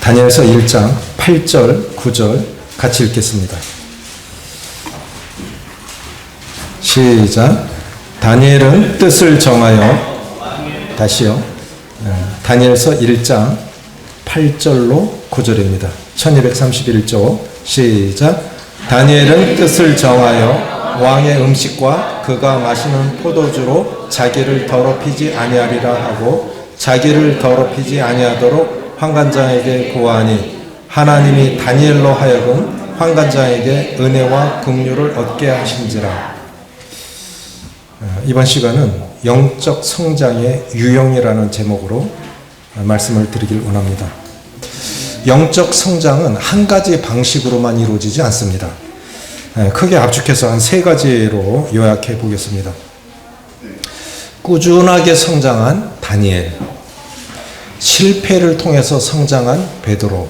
다니엘서 1장 8절, 9절 같이 읽겠습니다. 시작. 다니엘은 뜻을 정하여, 다시요. 다니엘서 1장 8절로 9절입니다. 1231조 시작. 다니엘은 뜻을 정하여 왕의 음식과 그가 마시는 포도주로 자기를 더럽히지 아니하리라 하고 자기를 더럽히지 아니하도록 환관장에게 고하니 하나님이 다니엘로 하여금 환관장에게 은혜와 긍휼을 얻게 하신지라. 이번 시간은 영적 성장의 유형이라는 제목으로 말씀을 드리길 원합니다. 영적 성장은 한 가지 방식으로만 이루어지지 않습니다. 크게 압축해서 한 세 가지로 요약해 보겠습니다. 꾸준하게 성장한 다니엘, 실패를 통해서 성장한 베드로,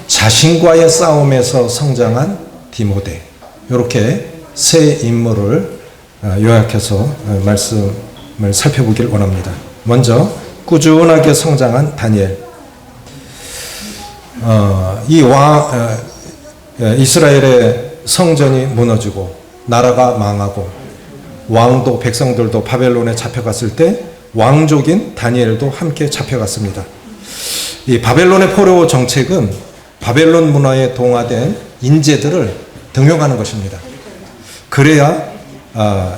자신과의 싸움에서 성장한 디모데, 이렇게 세 인물을 요약해서 말씀을 살펴보길 원합니다. 먼저 꾸준하게 성장한 다니엘. 이스라엘의 성전이 무너지고 나라가 망하고 왕도 백성들도 바벨론에 잡혀갔을 때 왕족인 다니엘도 함께 잡혀갔습니다. 이 바벨론의 포로 정책은 바벨론 문화에 동화된 인재들을 등용하는 것입니다. 그래야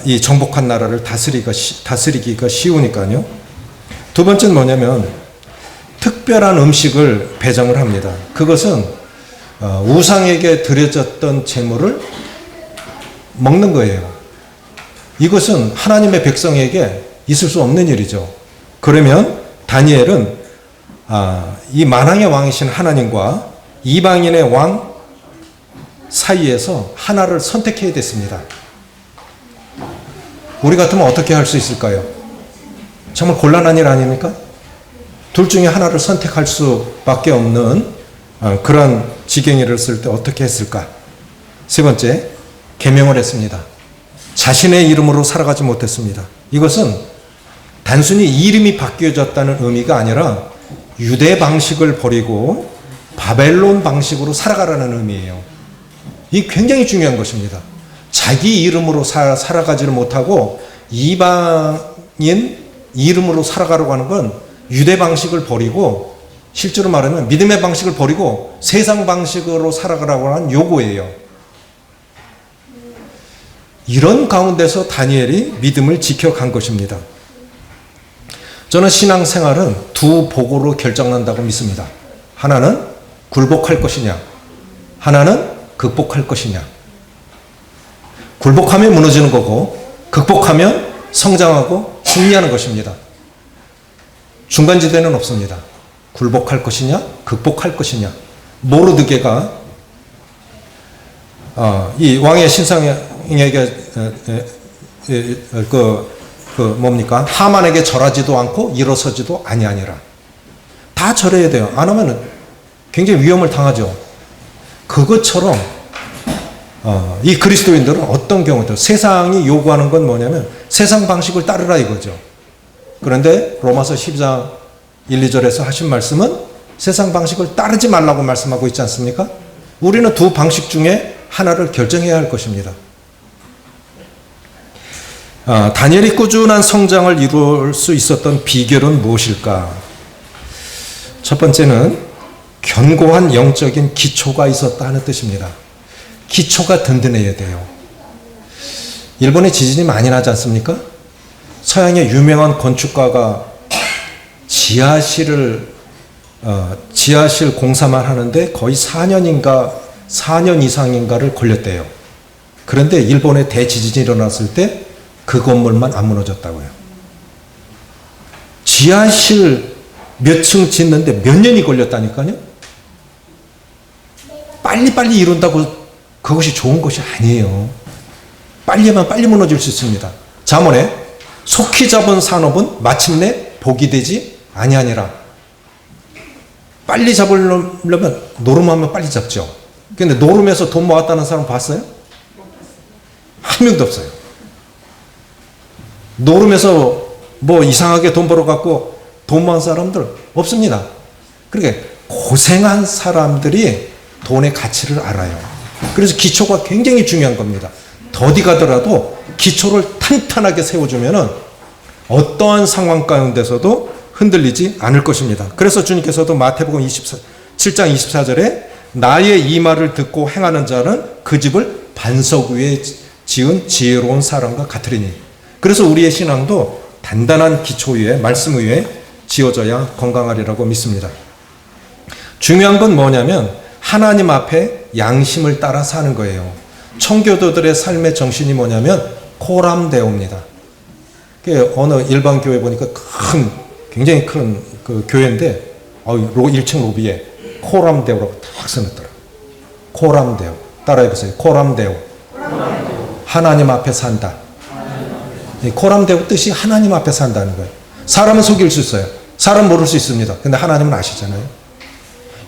이 정복한 나라를 다스리기가 쉬우니까요. 두 번째는 뭐냐면 특별한 음식을 배정을 합니다. 그것은 우상에게 드려졌던 제물을 먹는 거예요. 이것은 하나님의 백성에게 있을 수 없는 일이죠. 그러면 다니엘은 이 만왕의 왕이신 하나님과 이방인의 왕 사이에서 하나를 선택해야 됐습니다. 우리 같으면 어떻게 할 수 있을까요? 정말 곤란한 일 아닙니까? 둘 중에 하나를 선택할 수밖에 없는 그런 지경에 이르렀을 때 어떻게 했을까? 세 번째, 계명을 했습니다. 자신의 이름으로 살아가지 못했습니다. 이것은 단순히 이름이 바뀌어졌다는 의미가 아니라 유대 방식을 버리고 바벨론 방식으로 살아가라는 의미예요. 이게 굉장히 중요한 것입니다. 자기 이름으로 살아가지를 못하고 이방인 이름으로 살아가려고 하는 건 유대 방식을 버리고 실제로 말하면 믿음의 방식을 버리고 세상 방식으로 살아가라고 하는 요구예요. 이런 가운데서 다니엘이 믿음을 지켜간 것입니다. 저는 신앙생활은 두 복으로 결정난다고 믿습니다. 하나는 굴복할 것이냐, 하나는 극복할 것이냐. 굴복하면 무너지는 거고 극복하면 성장하고 승리하는 것입니다. 중간지대는 없습니다. 굴복할 것이냐, 극복할 것이냐. 모르드게가 이 왕의 신상에게 뭡니까? 하만에게 절하지도 않고 일어서지도 아니하니라. 다 절해야 돼요. 안 하면 굉장히 위험을 당하죠. 그것처럼 이 그리스도인들은 어떤 경우도 세상이 요구하는 건 뭐냐면 세상 방식을 따르라 이거죠. 그런데 로마서 12장 1, 2절에서 하신 말씀은 세상 방식을 따르지 말라고 말씀하고 있지 않습니까? 우리는 두 방식 중에 하나를 결정해야 할 것입니다. 다니엘이 꾸준한 성장을 이룰 수 있었던 비결은 무엇일까? 첫 번째는 견고한 영적인 기초가 있었다 하는 뜻입니다. 기초가 든든해야 돼요. 일본에 지진이 많이 나지 않습니까? 서양의 유명한 건축가가 지하실 공사만 하는데 거의 4년 이상인가를 걸렸대요. 그런데 일본에 대지진이 일어났을 때 그 건물만 안 무너졌다고요. 지하실 몇 층 짓는데 몇 년이 걸렸다니까요. 빨리빨리 이룬다고 그것이 좋은 것이 아니에요. 빨리 하면 빨리 무너질 수 있습니다. 잠언에 속히 잡은 산업은 마침내 복이 되지 아니하니라. 빨리 잡으려면 노름하면 빨리 잡죠. 근데 노름해서 돈 모았다는 사람 봤어요? 한 명도 없어요. 노름해서 뭐 이상하게 돈 벌어갖고 돈 모은 사람들 없습니다. 그러니까 고생한 사람들이 돈의 가치를 알아요. 그래서 기초가 굉장히 중요한 겁니다. 더디 가더라도 기초를 탄탄하게 세워주면은 어떠한 상황 가운데서도 흔들리지 않을 것입니다. 그래서 주님께서도 마태복음 7장 24절에 나의 이 말을 듣고 행하는 자는 그 집을 반석 위에 지은 지혜로운 사람과 같으리니. 그래서 우리의 신앙도 단단한 기초 위에, 말씀 위에 지어져야 건강하리라고 믿습니다. 중요한 건 뭐냐면 하나님 앞에 양심을 따라 사는 거예요. 청교도들의 삶의 정신이 뭐냐면 코람데오입니다. 어느 일반 교회 보니까 굉장히 큰 그 교회인데 1층 로비에 코람데오라고 딱 써놨더라. 코람데오. 따라해보세요. 코람데오. 하나님 앞에 산다. 코람데오 뜻이 하나님 앞에 산다는 거예요. 사람은 속일 수 있어요. 사람 모를 수 있습니다. 근데 하나님은 아시잖아요.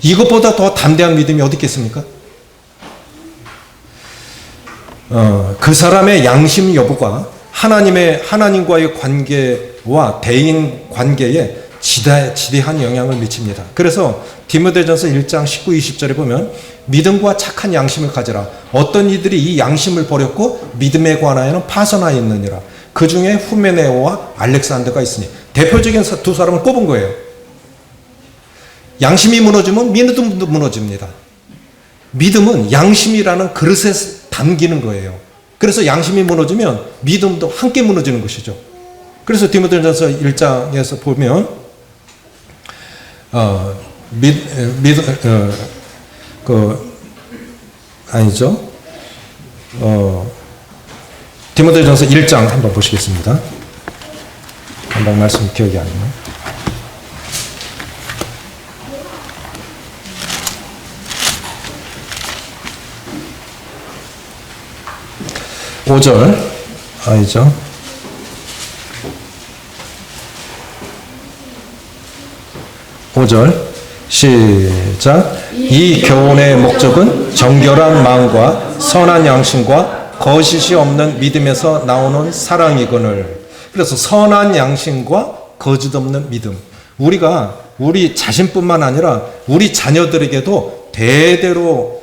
이것보다 더 담대한 믿음이 어디 있겠습니까? 그 사람의 양심 여부가 하나님과의 관계와 대인 관계에 지대한 영향을 미칩니다. 그래서 디모데전서 1장 19, 20절에 보면 믿음과 착한 양심을 가져라. 어떤 이들이 이 양심을 버렸고 믿음에 관하여는 파선하였느니라. 그 중에 후메네오와 알렉산더가 있으니. 대표적인 두 사람을 꼽은 거예요. 양심이 무너지면 믿음도 무너집니다. 믿음은 양심이라는 그릇에 담기는 거예요. 그래서 양심이 무너지면 믿음도 함께 무너지는 것이죠. 그래서 디모데전서 1장에서 보면 디모데전서 1장 한번 보시겠습니다. 한번 말씀 기억이 안 나요. (5절) 아니죠. 5절 시작. 이 교훈의 목적은 정결한 마음과 선한 양심과 거짓이 없는 믿음에서 나오는 사랑이거늘. 그래서 선한 양심과 거짓 없는 믿음. 우리가 우리 자신뿐만 아니라 우리 자녀들에게도 대대로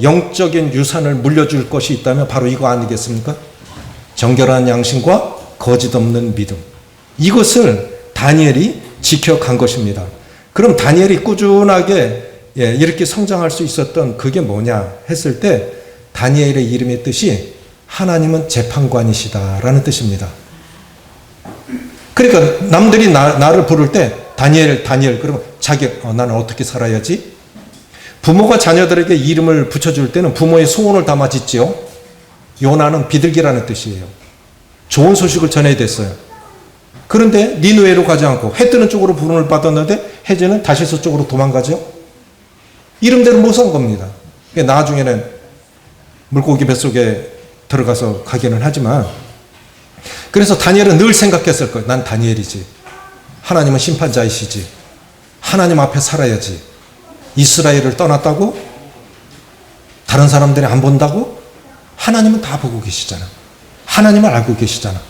영적인 유산을 물려줄 것이 있다면 바로 이거 아니겠습니까? 정결한 양심과 거짓 없는 믿음. 이것을 다니엘이 지켜간 것입니다. 그럼 다니엘이 꾸준하게 이렇게 성장할 수 있었던 그게 뭐냐 했을 때 다니엘의 이름의 뜻이 하나님은 재판관이시다라는 뜻입니다. 그러니까 남들이 나를 부를 때 다니엘 그러면 나는 어떻게 살아야지? 부모가 자녀들에게 이름을 붙여줄 때는 부모의 소원을 담아 짓지요. 요나는 비둘기라는 뜻이에요. 좋은 소식을 전해야 됐어요. 그런데 니느웨로 가지 않고 해 뜨는 쪽으로 부름을 받았는데 해제는 다시스 쪽으로 도망가죠. 이름대로 못 산 겁니다. 나중에는 물고기 뱃속에 들어가서 가기는 하지만, 그래서 다니엘은 늘 생각했을 거예요. 난 다니엘이지. 하나님은 심판자이시지. 하나님 앞에 살아야지. 이스라엘을 떠났다고? 다른 사람들이 안 본다고? 하나님은 다 보고 계시잖아. 하나님을 알고 계시잖아.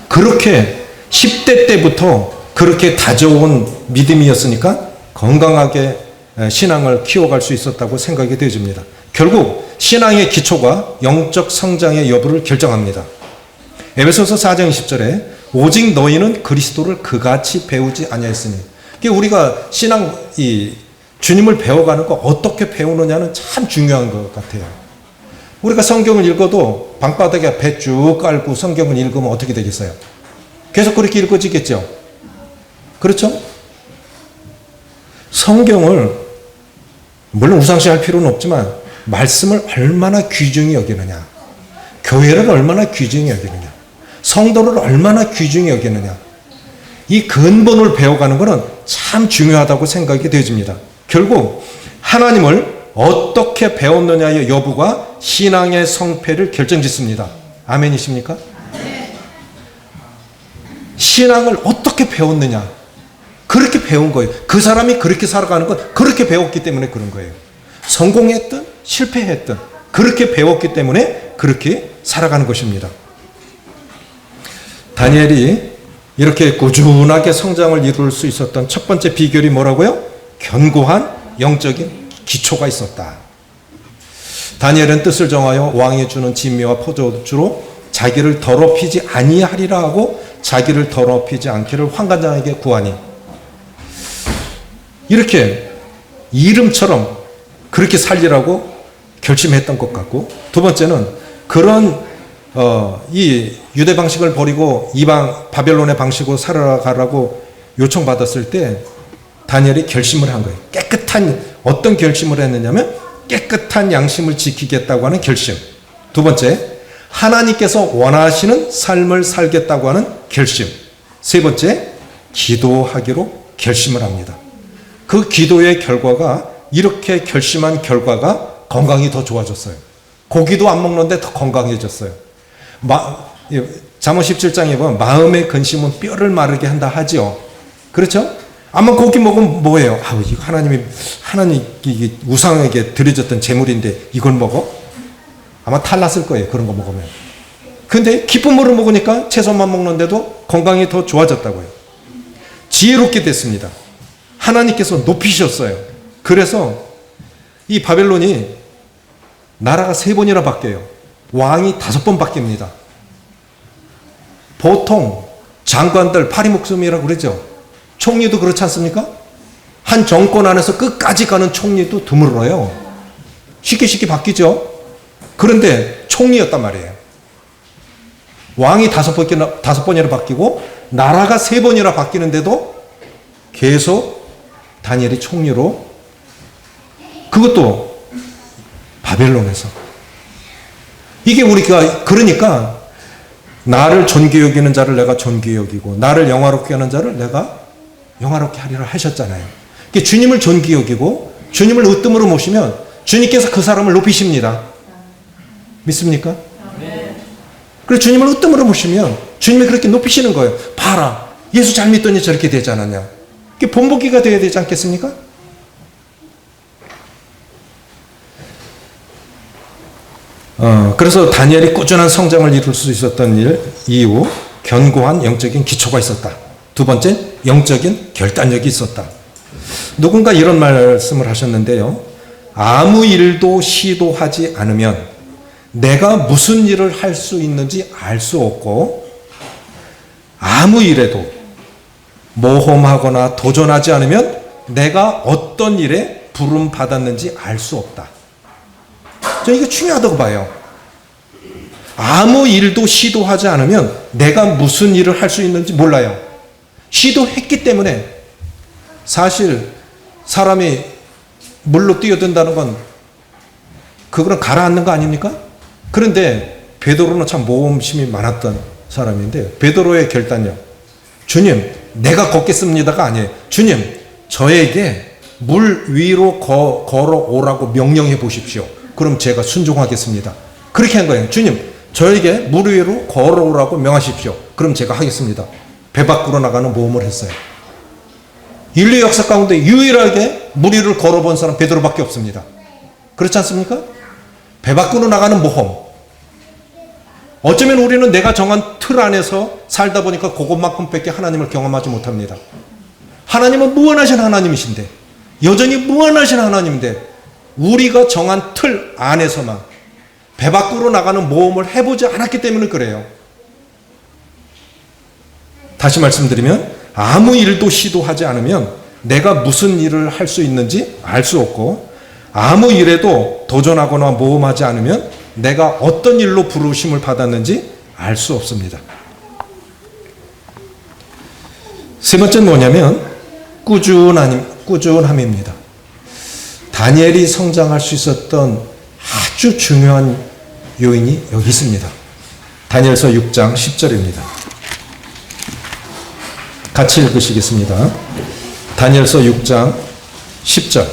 그렇게 10대 때부터 그렇게 다져온 믿음이었으니까 건강하게 신앙을 키워갈 수 있었다고 생각이 되어집니다. 결국 신앙의 기초가 영적 성장의 여부를 결정합니다. 에베소서 4장 20절에 오직 너희는 그리스도를 그같이 배우지 아니하였으니. 우리가 주님을 배워가는 거 어떻게 배우느냐는 참 중요한 것 같아요. 우리가 성경을 읽어도 방바닥에 배 쭉 깔고 성경을 읽으면 어떻게 되겠어요? 계속 그렇게 읽어지겠죠? 그렇죠? 성경을 물론 우상시할 필요는 없지만 말씀을 얼마나 귀중히 여기느냐, 교회를 얼마나 귀중히 여기느냐, 성도를 얼마나 귀중히 여기느냐, 이 근본을 배워가는 것은 참 중요하다고 생각이 되어집니다. 결국 하나님을 어떻게 배웠느냐의 여부가 신앙의 성패를 결정짓습니다. 아멘이십니까? 신앙을 어떻게 배웠느냐, 그렇게 배운 거예요. 그 사람이 그렇게 살아가는 건 그렇게 배웠기 때문에 그런 거예요. 성공했든 실패했든 그렇게 배웠기 때문에 그렇게 살아가는 것입니다. 다니엘이 이렇게 꾸준하게 성장을 이룰 수 있었던 첫 번째 비결이 뭐라고요? 견고한 영적인 기초가 있었다. 다니엘은 뜻을 정하여 왕이 주는 진미와 포도주로 자기를 더럽히지 아니하리라 하고 자기를 더럽히지 않기를 환관장에게 구하니, 이렇게 이름처럼 그렇게 살리라고 결심했던 것 같고, 두 번째는 그런 이 유대 방식을 버리고 이방 바벨론의 방식으로 살아가라고 요청받았을 때 다니엘이 결심을 한 거예요. 깨끗한, 어떤 결심을 했느냐면 깨끗한 양심을 지키겠다고 하는 결심. 두 번째, 하나님께서 원하시는 삶을 살겠다고 하는 결심. 세 번째, 기도하기로 결심을 합니다. 그 기도의 결과가, 이렇게 결심한 결과가 건강이 더 좋아졌어요. 고기도 안 먹는데 더 건강해졌어요. 잠언 17장에 보면 마음의 근심은 뼈를 마르게 한다 하죠. 그렇죠? 아마 고기 먹으면 뭐예요? 이거 하나님 우상에게 드려졌던 제물인데 이걸 먹어? 아마 탈났을 거예요. 그런 거 먹으면. 근데 기쁨으로 먹으니까 채소만 먹는데도 건강이 더 좋아졌다고요. 지혜롭게 됐습니다. 하나님께서 높이셨어요. 그래서 이 바벨론이 나라가 3번이나 바뀌어요. 왕이 5번 바뀝니다. 보통 장관들 파리목숨이라고 그러죠. 총리도 그렇지 않습니까? 한 정권 안에서 끝까지 가는 총리도 드물어요. 쉽게 바뀌죠. 그런데 총리였단 말이에요. 왕이 5번이나 바뀌고 나라가 3번이나 바뀌는데도 계속 다니엘이 총리로, 그것도 바벨론에서. 이게 우리가, 그러니까 나를 존귀 여기는 자를 내가 존귀 여기고 나를 영화롭게 하는 자를 내가 영화롭게 하리라 하셨잖아요. 주님을 존귀 여기고 주님을 으뜸으로 모시면 주님께서 그 사람을 높이십니다. 믿습니까? 그래서 주님을 으뜸으로 모시면 주님이 그렇게 높이시는 거예요. 봐라, 예수 잘 믿더니 저렇게 되지 않았냐. 그게 본보기가 되어야 되지 않겠습니까? 그래서 다니엘이 꾸준한 성장을 이룰 수 있었던 이유, 견고한 영적인 기초가 있었다. 두 번째, 영적인 결단력이 있었다. 누군가 이런 말씀을 하셨는데요. 아무 일도 시도하지 않으면 내가 무슨 일을 할 수 있는지 알 수 없고, 아무 일에도 모험하거나 도전하지 않으면 내가 어떤 일에 부름 받았는지 알 수 없다. 저는 이게 중요하다고 봐요. 아무 일도 시도하지 않으면 내가 무슨 일을 할 수 있는지 몰라요. 시도했기 때문에. 사실 사람이 물로 뛰어든다는 건 그거는 가라앉는 거 아닙니까? 그런데 베드로는 참 모험심이 많았던 사람인데, 베드로의 결단력, 주님 내가 걷겠습니다가 아니에요. 주님 저에게 물 위로 걸어오라고 명령해 보십시오. 그럼 제가 순종하겠습니다. 그렇게 한 거예요. 주님 저에게 물 위로 걸어오라고 명하십시오. 그럼 제가 하겠습니다. 배 밖으로 나가는 모험을 했어요. 인류 역사 가운데 유일하게 물 위를 걸어본 사람 베드로밖에 없습니다. 그렇지 않습니까? 배 밖으로 나가는 모험. 어쩌면 우리는 내가 정한 틀 안에서 살다 보니까 그것만큼밖에 하나님을 경험하지 못합니다. 하나님은 무한하신 하나님이신데, 여전히 무한하신 하나님인데 우리가 정한 틀 안에서만 배 밖으로 나가는 모험을 해보지 않았기 때문에 그래요. 다시 말씀드리면 아무 일도 시도하지 않으면 내가 무슨 일을 할 수 있는지 알 수 없고, 아무 일에도 도전하거나 모험하지 않으면 내가 어떤 일로 부르심을 받았는지 알 수 없습니다. 세 번째는 뭐냐면 꾸준함입니다. 다니엘이 성장할 수 있었던 아주 중요한 요인이 여기 있습니다. 다니엘서 6장 10절입니다. 같이 읽으시겠습니다. 다니엘서 6장 10절.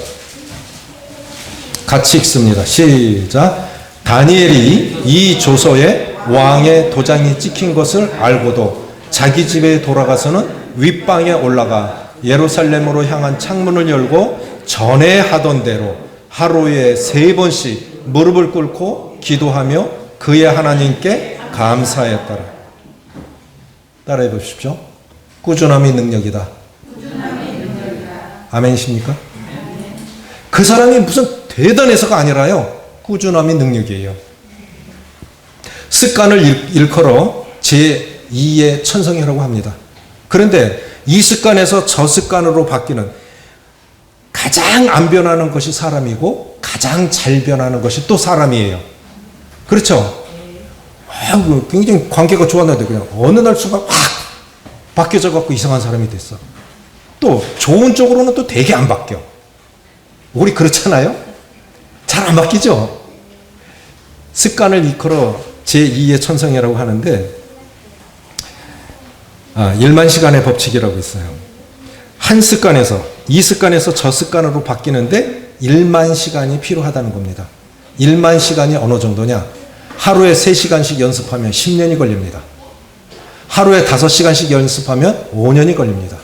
같이 읽습니다. 시작. 다니엘이 이 조서에 왕의 도장이 찍힌 것을 알고도 자기 집에 돌아가서는 윗방에 올라가 예루살렘으로 향한 창문을 열고 전에 하던 대로 하루에 3번씩 무릎을 꿇고 기도하며 그의 하나님께 감사했더라. 따라해 보십시오. 꾸준함이 능력이다. 아멘이십니까? 그 사람이 무슨 대단해서가 아니라요. 꾸준함이 능력이에요. 습관을 일컬어 제2의 천성이라고 합니다. 그런데 이 습관에서 저 습관으로 바뀌는 가장 안 변하는 것이 사람이고 가장 잘 변하는 것이 또 사람이에요. 그렇죠? 굉장히 관계가 좋았는데 그냥 어느 날 순간 확 바뀌어져 갖고 이상한 사람이 됐어. 또 좋은 쪽으로는 또 되게 안 바뀌어. 우리 그렇잖아요? 잘 안 바뀌죠? 습관을 일컬어 제2의 천성이라고 하는데 1만 시간의 법칙이라고 있어요. 한 습관에서 이 습관에서 저 습관으로 바뀌는데 1만 시간이 필요하다는 겁니다. 1만 시간이 어느 정도냐? 하루에 3시간씩 연습하면 10년이 걸립니다. 하루에 5시간씩 연습하면 5년이 걸립니다.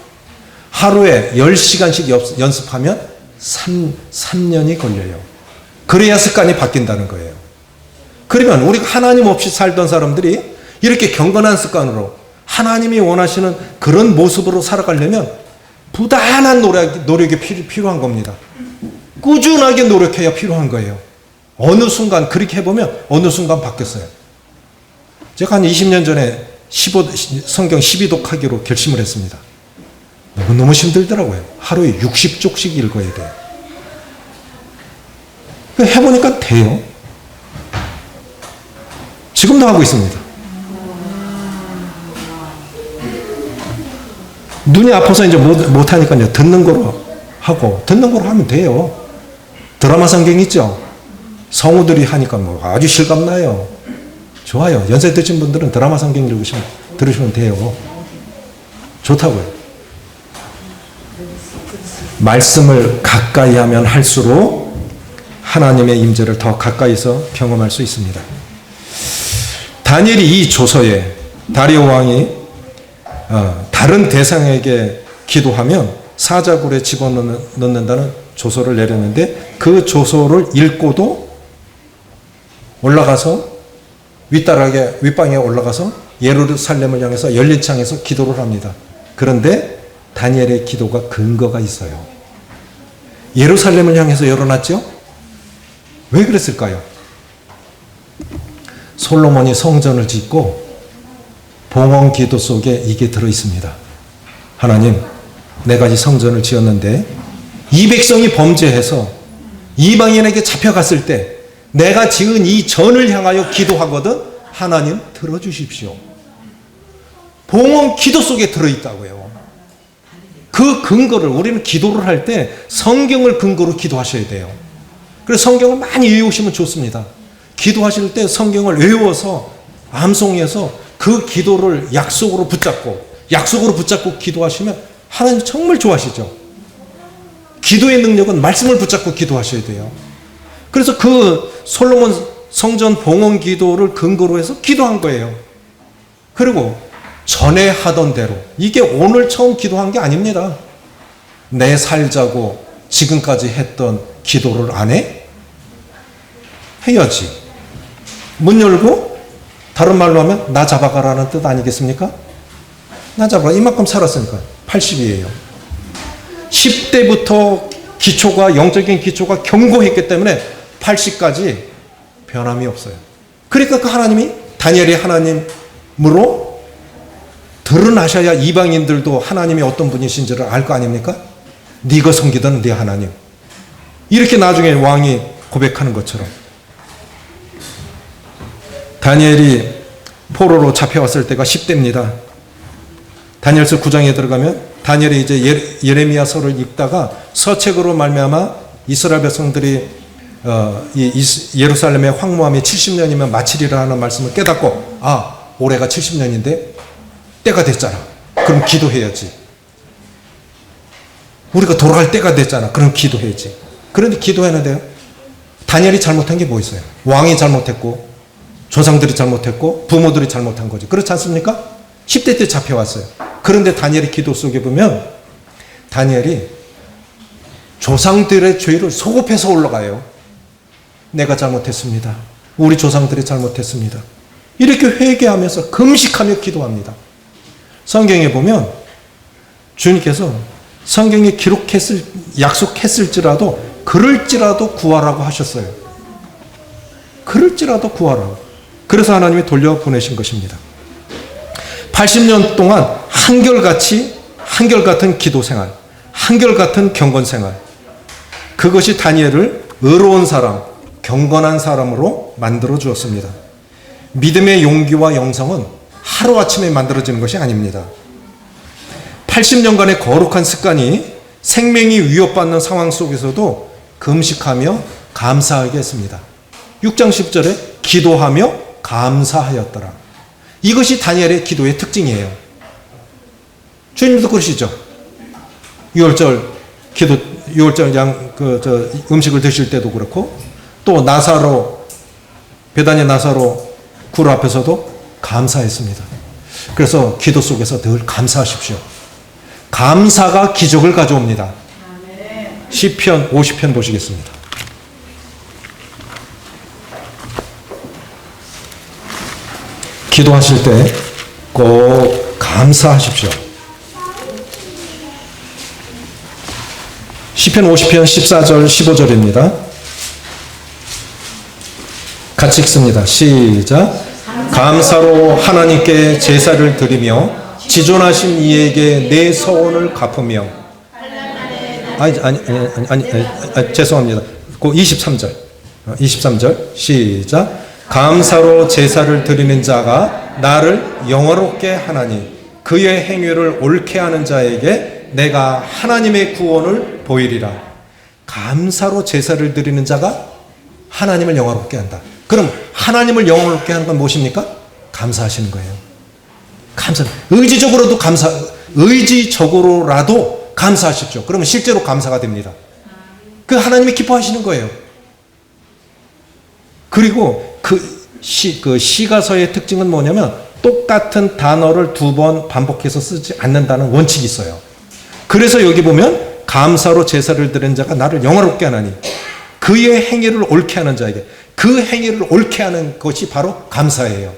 하루에 10시간씩 연습하면 3년이 걸려요. 그래야 습관이 바뀐다는 거예요. 그러면 우리가 하나님 없이 살던 사람들이 이렇게 경건한 습관으로 하나님이 원하시는 그런 모습으로 살아가려면 부단한 노력이 필요한 겁니다. 꾸준하게 노력해야 필요한 거예요. 어느 순간 그렇게 해보면 어느 순간 바뀌었어요. 제가 한 20년 전에 성경 12독 하기로 결심을 했습니다. 너무 힘들더라고요. 하루에 60쪽씩 읽어야 돼요. 해보니까 돼요. 지금도 하고 있습니다. 눈이 아파서 이제 못하니까요. 듣는 거로 하고, 듣는 거로 하면 돼요. 드라마 성경 있죠? 성우들이 하니까 뭐 아주 실감나요. 좋아요. 연세 드신 분들은 드라마 성경 들으시면 돼요. 좋다고요. 말씀을 가까이 하면 할수록 하나님의 임재를 더 가까이서 경험할 수 있습니다. 다니엘이 이 조서에 다리오 왕이 다른 대상에게 기도하면 사자굴에 집어넣는다는 조서를 내렸는데 그 조서를 읽고도 올라가서 윗방에 올라가서 예루살렘을 향해서 열린 창에서 기도를 합니다. 그런데 다니엘의 기도가 근거가 있어요. 예루살렘을 향해서 열어놨죠? 왜 그랬을까요? 솔로몬이 성전을 짓고 봉헌 기도 속에 이게 들어있습니다. 하나님, 내가 이 성전을 지었는데 이 백성이 범죄해서 이방인에게 잡혀갔을 때 내가 지은 이 전을 향하여 기도하거든 하나님 들어주십시오. 봉헌 기도 속에 들어있다고요. 그 근거를 우리는 기도를 할 때 성경을 근거로 기도하셔야 돼요. 그래서 성경을 많이 외우시면 좋습니다. 기도하실 때 성경을 외워서 암송해서 그 기도를 약속으로 붙잡고 기도하시면 하나님 정말 좋아하시죠. 기도의 능력은 말씀을 붙잡고 기도하셔야 돼요. 그래서 그 솔로몬 성전 봉헌 기도를 근거로 해서 기도한 거예요. 그리고 전에 하던 대로, 이게 오늘 처음 기도한 게 아닙니다. 내 살자고 지금까지 했던 기도를 안 해? 해야지. 문 열고 다른 말로 하면 나 잡아가라는 뜻 아니겠습니까? 나 잡아라. 이만큼 살았으니까 80이에요. 10대부터 영적인 기초가 견고했기 때문에 80까지 변함이 없어요. 그러니까 그 하나님이 다니엘이 하나님으로 드러나셔야 이방인들도 하나님이 어떤 분이신지를 알 거 아닙니까? 네가 섬기던 네 하나님. 이렇게 나중에 왕이 고백하는 것처럼 다니엘이 포로로 잡혀왔을 때가 10대입니다. 다니엘서 9장에 들어가면 다니엘이 이제 예레미야서를 읽다가 서책으로 말미암아 이스라엘 백성들이 예루살렘의 황무함이 70년이면 마치리라 하는 말씀을 깨닫고 올해가 70년인데 때가 됐잖아. 그럼 기도해야지. 우리가 돌아갈 때가 됐잖아. 그럼 기도해야지. 그런데 기도했는데요. 다니엘이 잘못한 게 뭐 있어요? 왕이 잘못했고 조상들이 잘못했고 부모들이 잘못한 거지. 그렇지 않습니까? 10대 때 잡혀왔어요. 그런데 다니엘의 기도 속에 보면 다니엘이 조상들의 죄를 소급해서 올라가요. 내가 잘못했습니다. 우리 조상들이 잘못했습니다. 이렇게 회개하면서 금식하며 기도합니다. 성경에 보면 주님께서 성경에 약속했을지라도 그럴지라도 구하라고 하셨어요. 그럴지라도 구하라고. 그래서 하나님이 돌려보내신 것입니다. 80년 동안 한결같은 기도 생활, 한결같은 경건 생활, 그것이 다니엘을 의로운 사람, 경건한 사람으로 만들어 주었습니다. 믿음의 용기와 영성은 하루아침에 만들어지는 것이 아닙니다. 80년간의 거룩한 습관이 생명이 위협받는 상황 속에서도 금식하며 감사하게 했습니다. 6장 10절에 기도하며 감사하였더라. 이것이 다니엘의 기도의 특징이에요. 주님도 그러시죠. 6월절 기도, 6월절 음식을 드실 때도 그렇고, 또 베다니 나사로 굴 앞에서도 감사했습니다. 그래서 기도 속에서 늘 감사하십시오. 감사가 기적을 가져옵니다. 시편 50편 보시겠습니다. 기도하실 때 꼭 감사하십시오. 시편 50편 14절 15절입니다. 같이 읽습니다. 시작. 감사로 하나님께 제사를 드리며 지존하신 이에게 내 서원을 갚으며. 죄송합니다. 그 23절 시작. 감사로 제사를 드리는 자가 나를 영화롭게 하나니 그의 행위를 옳게 하는 자에게 내가 하나님의 구원을 보이리라. 감사로 제사를 드리는 자가 하나님을 영화롭게 한다. 그럼 하나님을 영화롭게 하는 건 무엇입니까? 감사하시는 거예요. 의지적으로라도 감사하십시오. 그러면 실제로 감사가 됩니다. 그 하나님이 기뻐하시는 거예요. 그리고 그 시가서의 특징은 뭐냐면 똑같은 단어를 2번 반복해서 쓰지 않는다는 원칙이 있어요. 그래서 여기 보면 감사로 제사를 드리는 자가 나를 영화롭게 하나니 그의 행위를 옳게 하는 자에게, 그 행위를 옳게 하는 것이 바로 감사예요.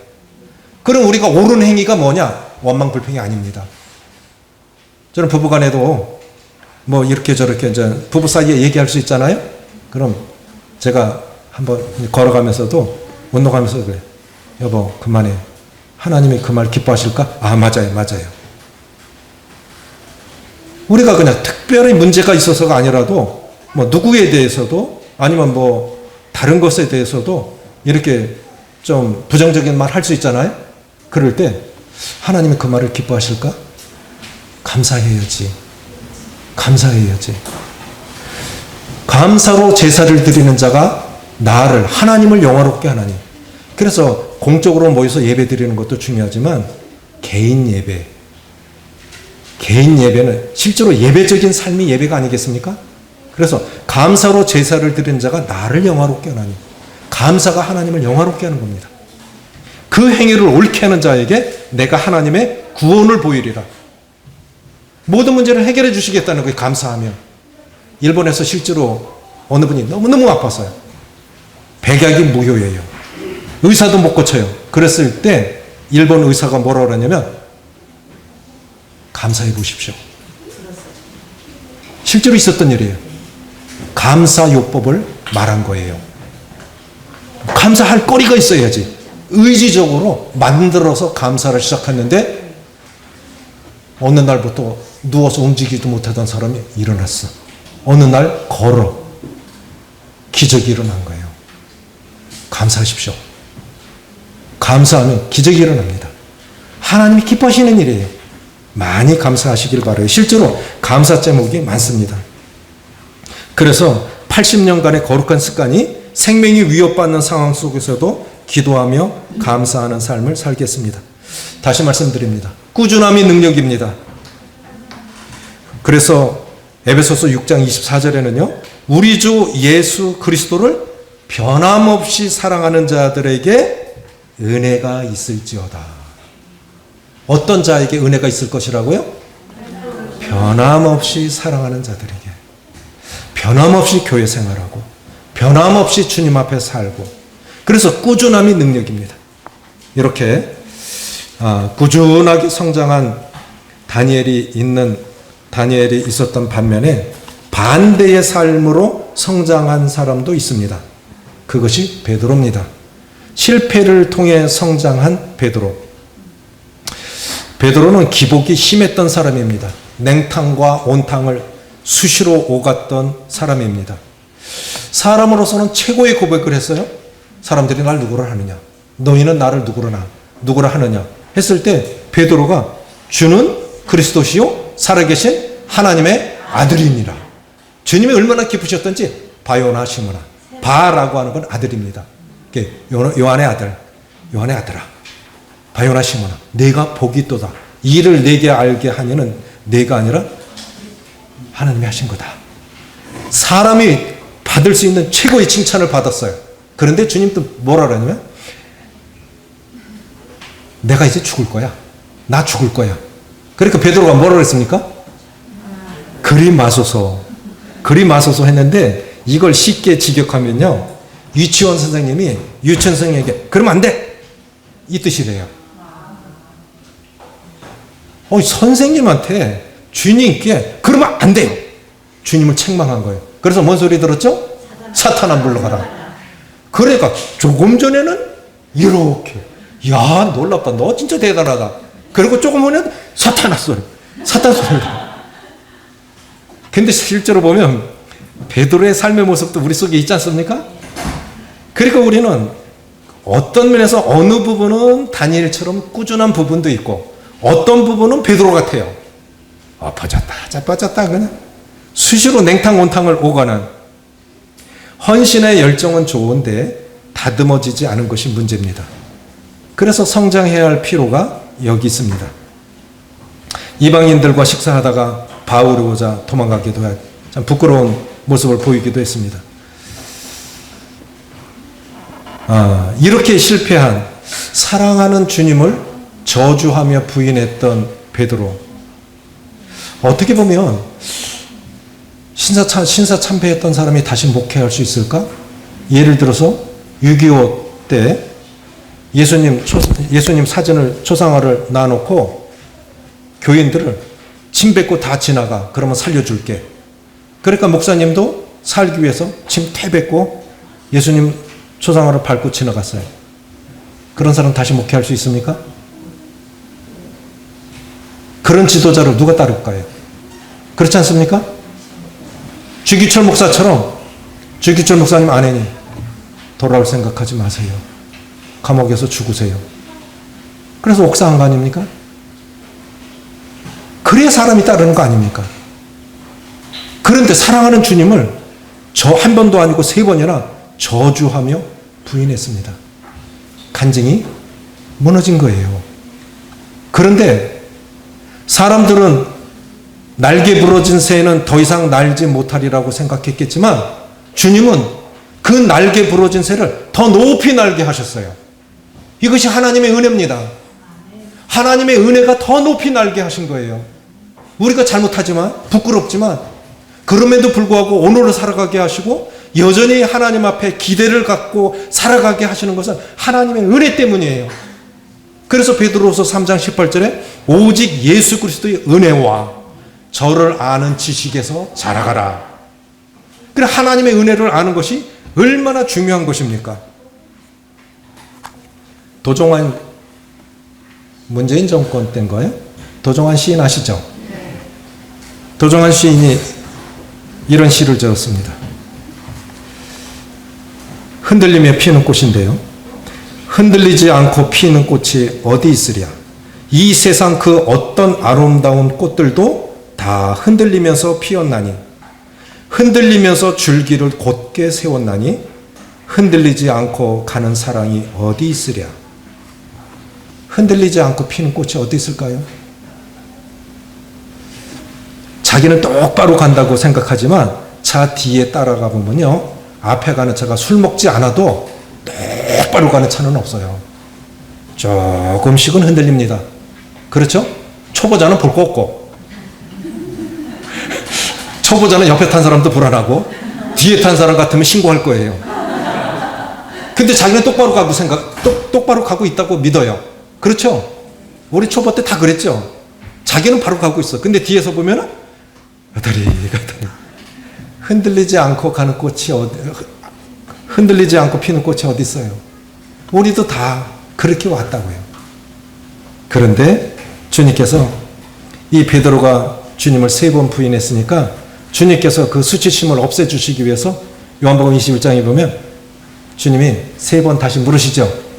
그럼 우리가 옳은 행위가 뭐냐? 원망불평이 아닙니다. 저는 부부간에도 뭐 이렇게 저렇게 이제 부부 사이에 얘기할 수 있잖아요. 그럼 제가 한번 걸어가면서도 운동하면서도 그래. 여보 그만해. 하나님이 그 말 기뻐하실까? 아 맞아요. 우리가 그냥 특별히 문제가 있어서가 아니라도 뭐 누구에 대해서도 아니면 뭐 다른 것에 대해서도 이렇게 좀 부정적인 말 할 수 있잖아요. 그럴 때 하나님이 그 말을 기뻐하실까? 감사해야지. 감사로 제사를 드리는 자가 나를, 하나님을 영화롭게 하나니. 그래서 공적으로 모여서 예배 드리는 것도 중요하지만 개인 예배는 실제로 예배적인 삶이 예배가 아니겠습니까? 그래서 감사로 제사를 드리는 자가 나를 영화롭게 하나니. 감사가 하나님을 영화롭게 하는 겁니다. 그 행위를 옳게 하는 자에게 내가 하나님의 구원을 보이리라. 모든 문제를 해결해 주시겠다는 거예요. 감사하면. 일본에서 실제로 어느 분이 너무너무 아팠어요. 백약이 무효예요. 의사도 못 고쳐요. 그랬을 때 일본 의사가 뭐라고 그러냐면 감사해 보십시오. 실제로 있었던 일이에요. 감사요법을 말한 거예요. 감사할 거리가 있어야지. 의지적으로 만들어서 감사를 시작했는데 어느 날부터 누워서 움직이지도 못하던 사람이 일어났어. 어느 날 걸어. 기적이 일어난 거예요. 감사하십시오. 감사하면 기적이 일어납니다. 하나님이 기뻐하시는 일이에요. 많이 감사하시길 바라요. 실제로 감사 제목이 많습니다. 그래서 80년간의 거룩한 습관이 생명이 위협받는 상황 속에서도 기도하며 감사하는 삶을 살겠습니다. 다시 말씀드립니다. 꾸준함이 능력입니다. 그래서 에베소서 6장 24절에는요. 우리 주 예수 그리스도를 변함없이 사랑하는 자들에게 은혜가 있을지어다. 어떤 자에게 은혜가 있을 것이라고요? 변함없이 사랑하는 자들에게. 변함없이 교회 생활하고 변함없이 주님 앞에 살고. 그래서 꾸준함이 능력입니다. 이렇게 꾸준하게 성장한 다니엘이 있었던 반면에 반대의 삶으로 성장한 사람도 있습니다. 그것이 베드로입니다. 실패를 통해 성장한 베드로. 베드로는 기복이 심했던 사람입니다. 냉탕과 온탕을 수시로 오갔던 사람입니다. 사람으로서는 최고의 고백을 했어요. 사람들이 날 누구를 하느냐? 너희는 나를 누구라 하느냐? 했을 때 베드로가 주는 그리스도시요 살아계신 하나님의 아들이니라. 주님이 얼마나 기쁘셨던지 바요나 시모나. 바라고 하는 건 아들입니다. 요한의 아들아. 바요나 시모나. 내가 복이 있도다. 이를 내게 알게 하니는 내가 아니라 하나님이 하신 거다. 사람이 받을 수 있는 최고의 칭찬을 받았어요. 그런데 주님도 뭐라 그러냐면 내가 이제 죽을 거야. 나 죽을 거야. 그러니까 베드로가 뭐라 그랬습니까? 그리 마소서 했는데 이걸 쉽게 직역하면요. 유치원 선생님이 유치원 선생님에게 그러면 안 돼! 이 뜻이래요. 선생님한테 주님께 그러면 안 돼요. 주님을 책망한 거예요. 그래서 뭔 소리 들었죠? 사탄아 물러가라. 그러니까 조금 전에는 이렇게 야 놀랍다. 너 진짜 대단하다. 그리고 조금 후면 사탄 소리. 근데 실제로 보면 베드로의 삶의 모습도 우리 속에 있지 않습니까? 그러니까 우리는 어떤 면에서 어느 부분은 다니엘처럼 꾸준한 부분도 있고 어떤 부분은 베드로 같아요. 빠졌다 그냥 수시로 냉탕 온탕을 오가는 헌신의 열정은 좋은데 다듬어지지 않은 것이 문제입니다. 그래서 성장해야 할 필요가 여기 있습니다. 이방인들과 식사하다가 바울이 오자 도망가기도 해 참 부끄러운 모습을 보이기도 했습니다. 이렇게 실패한 사랑하는 주님을 저주하며 부인했던 베드로. 어떻게 보면 신사참배했던 사람이 다시 목회할 수 있을까? 예를 들어서 6.25 때 예수님 사진을 초상화를 놔놓고 교인들을 침 뱉고 다 지나가. 그러면 살려줄게. 그러니까 목사님도 살기 위해서 침 태뱉고 예수님 초상화를 밟고 지나갔어요. 그런 사람 다시 목회할 수 있습니까? 그런 지도자를 누가 따를까요? 그렇지 않습니까? 주기철 목사처럼 주기철 목사님 아내니 돌아올 생각하지 마세요. 감옥에서 죽으세요. 그래서 옥사한 거 아닙니까? 그래야 사람이 따르는 거 아닙니까? 그런데 사랑하는 주님을 저 한 번도 아니고 3번이나 저주하며 부인했습니다. 간증이 무너진 거예요. 그런데 사람들은 날개 부러진 새는 더 이상 날지 못하리라고 생각했겠지만 주님은 그 날개 부러진 새를 더 높이 날게 하셨어요. 이것이 하나님의 은혜입니다. 하나님의 은혜가 더 높이 날게 하신 거예요. 우리가 잘못하지만 부끄럽지만 그럼에도 불구하고 오늘을 살아가게 하시고 여전히 하나님 앞에 기대를 갖고 살아가게 하시는 것은 하나님의 은혜 때문이에요. 그래서 베드로후서 3장 18절에 오직 예수 그리스도의 은혜와 저를 아는 지식에서 자라가라. 그래 하나님의 은혜를 아는 것이 얼마나 중요한 것입니까? 도종환 문재인 정권 때인 거예요? 도종환 시인 아시죠? 도종환 시인이 이런 시를 지었습니다. 흔들리며 피는 꽃인데요. 흔들리지 않고 피는 꽃이 어디 있으랴. 이 세상 그 어떤 아름다운 꽃들도 다 흔들리면서 피었나니 흔들리면서 줄기를 곧게 세웠나니 흔들리지 않고 가는 사랑이 어디 있으랴. 흔들리지 않고 피는 꽃이 어디 있을까요? 자기는 똑바로 간다고 생각하지만 차 뒤에 따라가 보면요. 앞에 가는 차가 술 먹지 않아도 똑바로 가는 차는 없어요. 조금씩은 흔들립니다. 그렇죠? 초보자는 볼 거 없고 초보자는 옆에 탄 사람도 불안하고 뒤에 탄 사람 같으면 신고할 거예요. 근데 자기는 똑바로 가고 있다고 믿어요. 그렇죠? 우리 초보 때 다 그랬죠? 자기는 바로 가고 있어. 근데 뒤에서 보면은 흔들리지 않고 가는 꽃이 흔들리지 않고 피는 꽃이 어디 있어요? 우리도 다 그렇게 왔다고요. 그런데 주님께서 이 베드로가 주님을 3번 부인했으니까 주님께서 그 수치심을 없애주시기 위해서 요한복음 21장에 보면 주님이 3번 다시 물으시죠.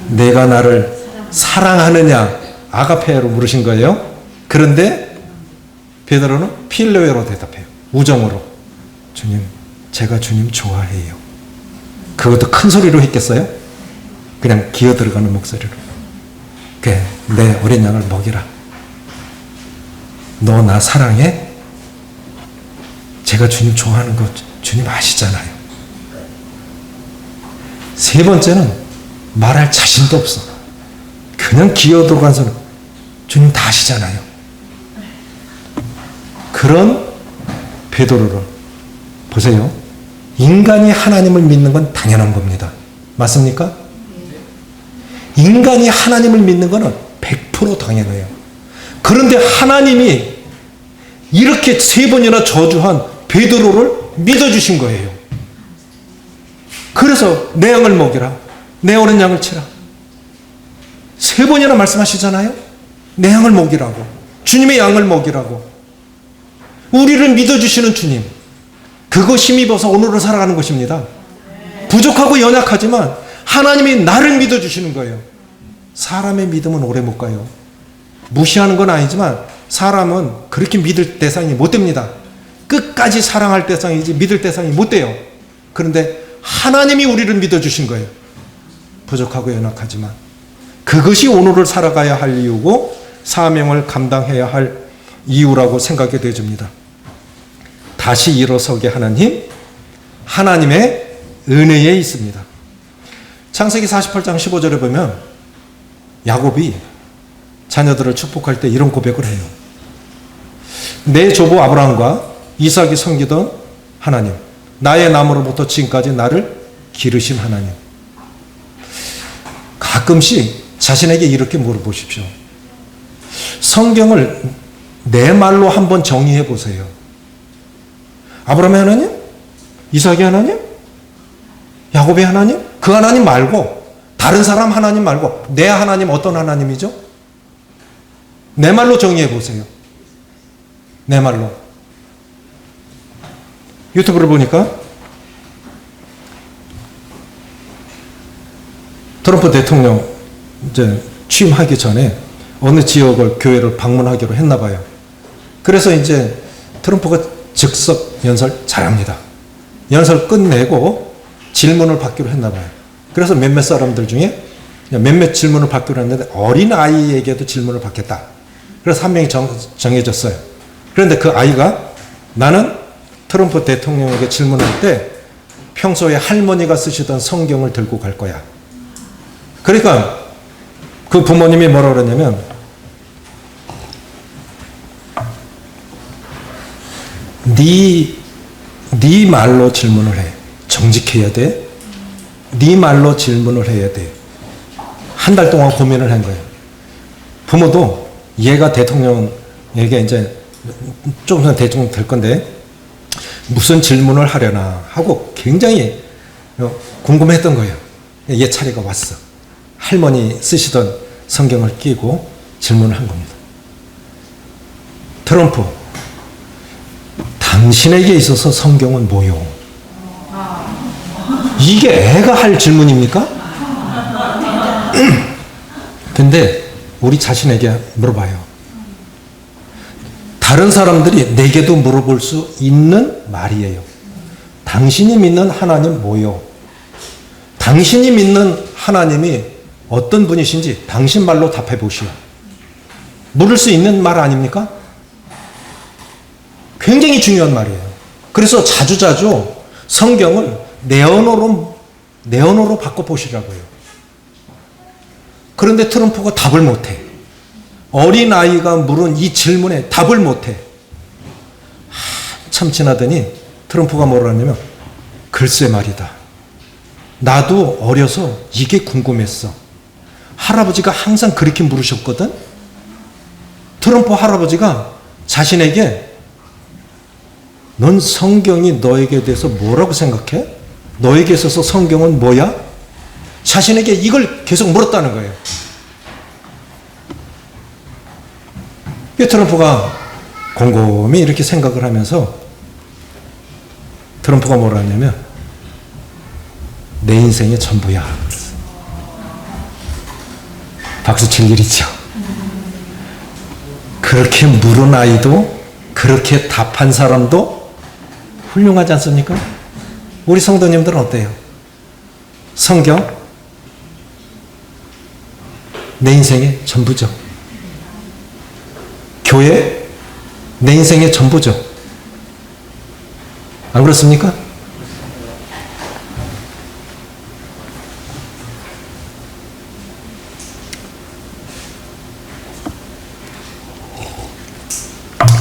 내가 나를 사랑하느냐? 아가페로 물으신 거예요. 그런데 베드로는 필로에로 대답해요. 우정으로. 주님, 제가 주님 좋아해요. 그것도 큰 소리로 했겠어요? 그냥 기어 들어가는 목소리로. 그래, 내 어린 양을 먹이라. 너 나 사랑해? 제가 주님 좋아하는 거 주님 아시잖아요. 3번째는 말할 자신도 없어. 그냥 기어 들어간 소리. 주님 다 아시잖아요. 그런 베드로를 보세요. 인간이 하나님을 믿는 건 당연한 겁니다. 맞습니까? 인간이 하나님을 믿는 것은 100% 당연해요. 그런데 하나님이 이렇게 3번이나 저주한 베드로를 믿어주신 거예요. 그래서 내 양을 먹이라. 내 어린 양을 치라. 3번이나 말씀하시잖아요. 내 양을 먹이라고. 주님의 양을 먹이라고. 우리를 믿어주시는 주님. 그거 힘입어서 오늘을 살아가는 것입니다. 부족하고 연약하지만 하나님이 나를 믿어주시는 거예요. 사람의 믿음은 오래 못 가요. 무시하는 건 아니지만 사람은 그렇게 믿을 대상이 못 됩니다. 끝까지 사랑할 대상이지 믿을 대상이 못 돼요. 그런데 하나님이 우리를 믿어주신 거예요. 부족하고 연약하지만 그것이 오늘을 살아가야 할 이유고 사명을 감당해야 할 이유라고 생각이 되어집니다. 다시 일어서게 하는 힘, 하나님의 은혜에 있습니다. 창세기 48장 15절에 보면 야곱이 자녀들을 축복할 때 이런 고백을 해요. 내 조부 아브라함과 이삭이 섬기던 하나님, 나의 나무로부터 지금까지 나를 기르신 하나님. 가끔씩 자신에게 이렇게 물어보십시오. 성경을 내 말로 한번 정의해 보세요. 아브라함의 하나님? 이삭의 하나님? 야곱의 하나님? 그 하나님 말고 다른 사람 하나님 말고 내 하나님 어떤 하나님이죠? 내 말로 정의해 보세요. 내 말로. 유튜브를 보니까 트럼프 대통령 이제 취임하기 전에 어느 지역을 교회를 방문하기로 했나 봐요. 그래서 이제 트럼프가 즉석 연설 잘합니다. 연설 끝내고 질문을 받기로 했나 봐요. 그래서 몇몇 사람들 중에 몇몇 질문을 받기로 했는데 어린 아이에게도 질문을 받겠다. 그래서 한 명이 정해졌어요. 그런데 그 아이가 나는 트럼프 대통령에게 질문할 때 평소에 할머니가 쓰시던 성경을 들고 갈 거야. 그러니까 그 부모님이 뭐라 그러냐면 네 말로 질문을 해. 정직해야 돼. 네 말로 질문을 해야 돼. 한 달 동안 고민을 한 거예요. 부모도 얘가 대통령에게 이제 조금 전 대통령 될 건데 무슨 질문을 하려나 하고 굉장히 궁금했던 거예요. 얘 차례가 왔어. 할머니 쓰시던 성경을 끼고 질문을 한 겁니다. 트럼프, 당신에게 있어서 성경은 뭐요? 이게 애가 할 질문입니까? 근데 우리 자신에게 물어봐요. 다른 사람들이 내게도 물어볼 수 있는 말이에요. 당신이 믿는 하나님 뭐요? 당신이 믿는 하나님이 어떤 분이신지 당신 말로 답해 보시오. 물을 수 있는 말 아닙니까? 굉장히 중요한 말이에요. 그래서 자주자주 성경을 내 언어로 바꿔보시라고요. 그런데 트럼프가 답을 못해. 어린아이가 물은 이 질문에 답을 못해. 한참 지나더니 트럼프가 뭐라 하냐면 글쎄 말이다. 나도 어려서 이게 궁금했어. 할아버지가 항상 그렇게 물으셨거든. 트럼프 할아버지가 자신에게 넌 성경이 너에게 대해서 뭐라고 생각해? 너에게 있어서 성경은 뭐야? 자신에게 이걸 계속 물었다는 거예요. 트럼프가 곰곰이 이렇게 생각을 하면서 트럼프가 뭐라 하냐면 내 인생의 전부야. 박수 칠 일이죠. 그렇게 물은 아이도 그렇게 답한 사람도 훌륭하지 않습니까? 우리 성도님들은 어때요? 성경 내 인생의 전부죠. 교회 내 인생의 전부죠. 안 그렇습니까?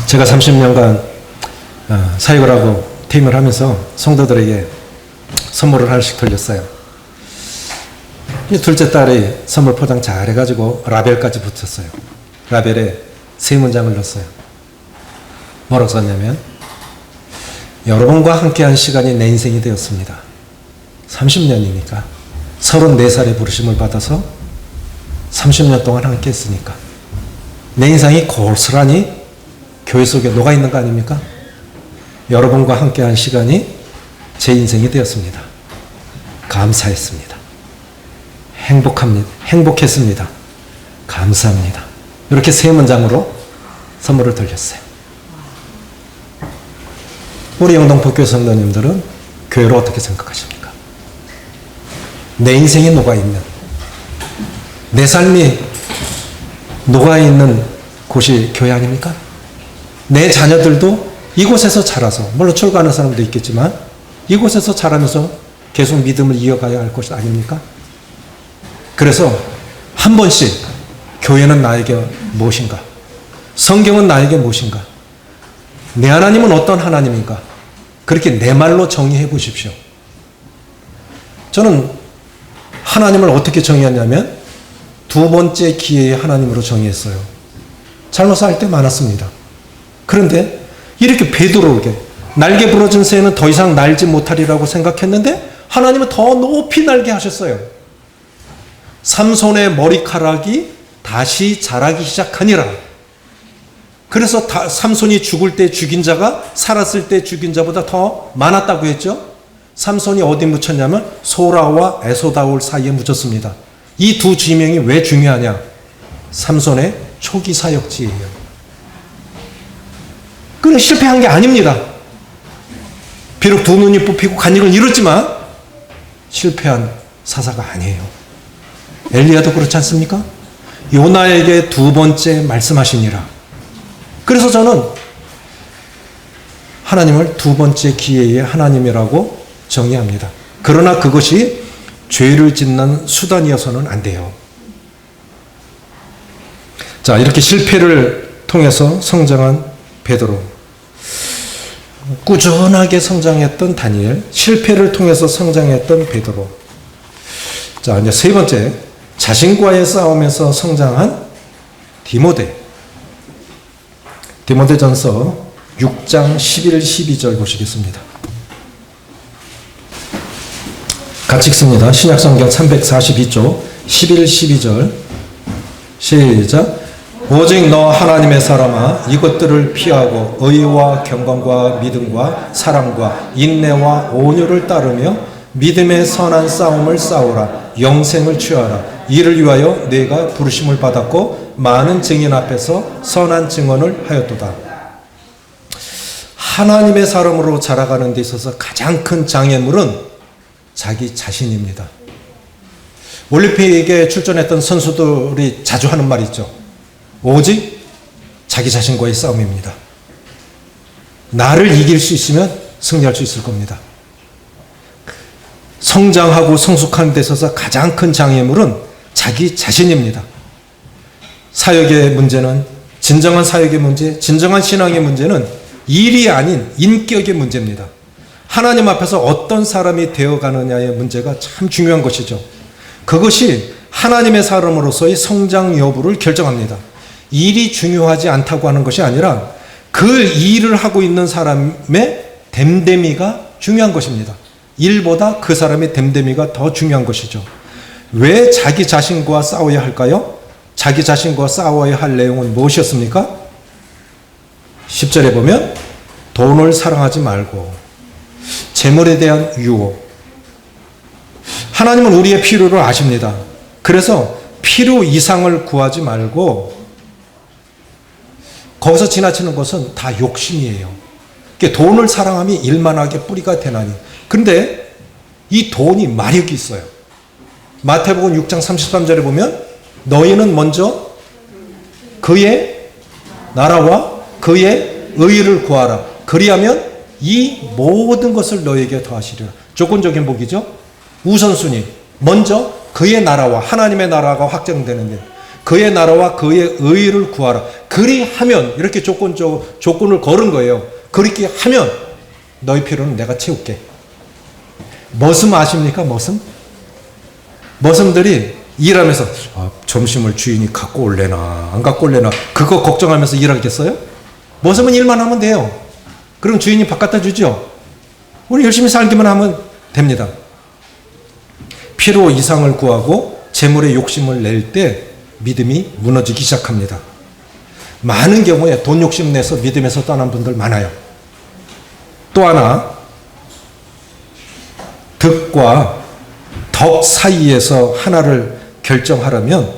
제가 30년간 사역을 하고 팀을 하면서 성도들에게 선물을 하나씩 돌렸어요. 둘째 딸이 선물 포장 잘 해가지고 라벨까지 붙였어요. 라벨에 3문장을 넣었어요. 뭐라고 썼냐면 여러분과 함께한 시간이 내 인생이 되었습니다. 30년이니까 34살에 부르심을 받아서 30년 동안 함께 했으니까 내 인생이 고스란히 교회 속에 녹아있는 거 아닙니까? 여러분과 함께한 시간이 제 인생이 되었습니다. 감사했습니다. 행복했습니다. 감사합니다. 이렇게 3문장으로 선물을 돌렸어요. 우리 영동포교회 성도님들은 교회를 어떻게 생각하십니까? 내 인생이 녹아있는, 내 삶이 녹아있는 곳이 교회 아닙니까? 내 자녀들도 이곳에서 자라서, 물론 출가하는 사람도 있겠지만 이곳에서 자라면서 계속 믿음을 이어가야 할 것이 아닙니까? 그래서 한 번씩 교회는 나에게 무엇인가? 성경은 나에게 무엇인가? 내 하나님은 어떤 하나님인가? 그렇게 내 말로 정의해 보십시오. 저는 하나님을 어떻게 정의했냐면 2번째 기회의 하나님으로 정의했어요. 잘못 살 때 많았습니다. 그런데 이렇게 베드로에게 날개 부러진 새는 더 이상 날지 못하리라고 생각했는데 하나님은 더 높이 날게 하셨어요. 삼손의 머리카락이 다시 자라기 시작하니라. 그래서 삼손이 죽을 때 죽인 자가 살았을 때 죽인 자보다 더 많았다고 했죠. 삼손이 어디 묻혔냐면 소라와 에소다올 사이에 묻혔습니다. 이 두 지명이 왜 중요하냐? 삼손의 초기 사역지예요. 그는 실패한 게 아닙니다. 비록 2눈이 뽑히고 간익을 이뤘지만 실패한 사사가 아니에요. 엘리야도 그렇지 않습니까? 요나에게 2번째 말씀하시니라. 그래서 저는 하나님을 2번째 기회의 하나님이라고 정의합니다. 그러나 그것이 죄를 짓는 수단이어서는 안 돼요. 자, 이렇게 실패를 통해서 성장한 베드로, 꾸준하게 성장했던 다니엘, 실패를 통해서 성장했던 베드로. 자, 이제 3번째, 자신과의 싸움에서 성장한 디모데. 디모데전서 6장 11, 12절 보시겠습니다. 같이 읽습니다. 신약성경 342쪽 11, 12절 시작. 오직 너 하나님의 사람아 이것들을 피하고 의와 경건과 믿음과 사랑과 인내와 온유를 따르며 믿음의 선한 싸움을 싸우라. 영생을 취하라. 이를 위하여 네가 부르심을 받았고 많은 증인 앞에서 선한 증언을 하였도다. 하나님의 사람으로 자라가는 데 있어서 가장 큰 장애물은 자기 자신입니다. 올림픽에 출전했던 선수들이 자주 하는 말이 있죠. 오직 자기 자신과의 싸움입니다. 나를 이길 수 있으면 승리할 수 있을 겁니다. 성장하고 성숙하는 데 있어서 가장 큰 장애물은 자기 자신입니다. 사역의 문제는, 진정한 사역의 문제, 진정한 신앙의 문제는 일이 아닌 인격의 문제입니다. 하나님 앞에서 어떤 사람이 되어가느냐의 문제가 참 중요한 것이죠. 그것이 하나님의 사람으로서의 성장 여부를 결정합니다. 일이 중요하지 않다고 하는 것이 아니라 그 일을 하고 있는 사람의 됨됨이가 중요한 것입니다. 일보다 그 사람의 됨됨이가 더 중요한 것이죠. 왜 자기 자신과 싸워야 할까요? 자기 자신과 싸워야 할 내용은 무엇이었습니까? 10절에 보면 돈을 사랑하지 말고 재물에 대한 유혹. 하나님은 우리의 필요를 아십니다. 그래서 필요 이상을 구하지 말고 거기서 지나치는 것은 다 욕심이에요. 돈을 사랑함이 일만하게 뿌리가 되나니. 그런데 이 돈이 마력이 있어요. 마태복음 6장 33절에 보면 너희는 먼저 그의 나라와 그의 의를 구하라. 그리하면 이 모든 것을 너에게 더하시리라. 조건적인 복이죠. 우선순위. 먼저 그의 나라와 하나님의 나라가 확정되는데 그의 나라와 그의 의를 구하라. 그리하면 이렇게 조건을 걸은 거예요. 그렇게 하면 너희 필요는 내가 채울게. 머슴 아십니까? 머슴들이 일하면서 점심을 주인이 갖고 올래나 안 갖고 올래나 그거 걱정하면서 일하겠어요? 머슴은 일만 하면 돼요. 그럼 주인이 밥 갖다 주죠. 우리 열심히 살기만 하면 됩니다. 필요 이상을 구하고 재물에 욕심을 낼 때 믿음이 무너지기 시작합니다. 많은 경우에 돈 욕심 내서 믿음에서 떠난 분들 많아요. 또 하나, 덕과 덕 사이에서 하나를 결정하려면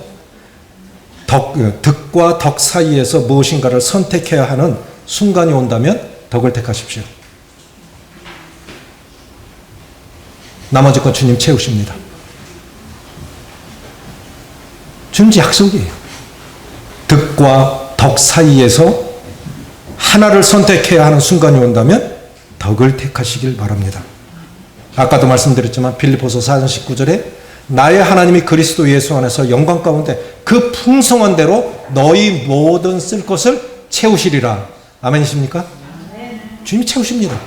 덕과 덕 사이에서 무엇인가를 선택해야 하는 순간이 온다면 덕을 택하십시오. 나머지 건 주님 채우십니다. 주님 약속이에요. 덕과 덕 사이에서 하나를 선택해야 하는 순간이 온다면 덕을 택하시길 바랍니다. 아까도 말씀드렸지만 빌립보서 4장 19절에 나의 하나님이 그리스도 예수 안에서 영광 가운데 그 풍성한 대로 너희 모든 쓸 것을 채우시리라. 아멘이십니까? 주님이 채우십니다.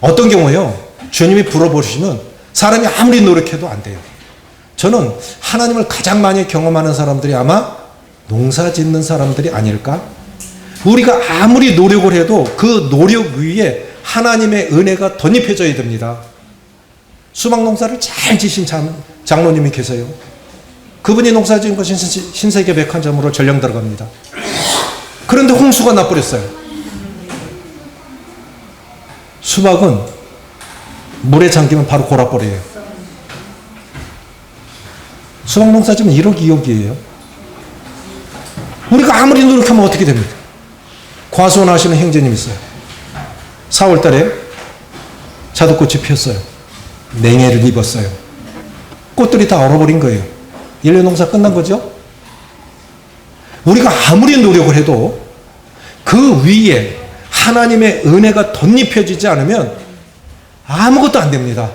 어떤 경우에요? 주님이 불어보시면 사람이 아무리 노력해도 안 돼요. 저는 하나님을 가장 많이 경험하는 사람들이 아마 농사 짓는 사람들이 아닐까? 우리가 아무리 노력을 해도 그 노력 위에 하나님의 은혜가 덧입혀져야 됩니다. 수박 농사를 잘 지신 장로님이 계세요. 그분이 농사 지은 것이 신세계 백화점으로 전령 들어갑니다. 그런데 홍수가 나버렸어요. 수박은 물에 잠기면 바로 골아버려요. 수박 농사 지면 1억 2억이에요. 우리가 아무리 노력하면 어떻게 됩니까? 과수원하시는 형제님 있어요. 4월 달에 자두꽃이 피었어요. 냉해를 입었어요. 꽃들이 다 얼어버린 거예요. 1년 농사 끝난 거죠? 우리가 아무리 노력을 해도 그 위에 하나님의 은혜가 덧입혀지지 않으면 아무것도 안 됩니다.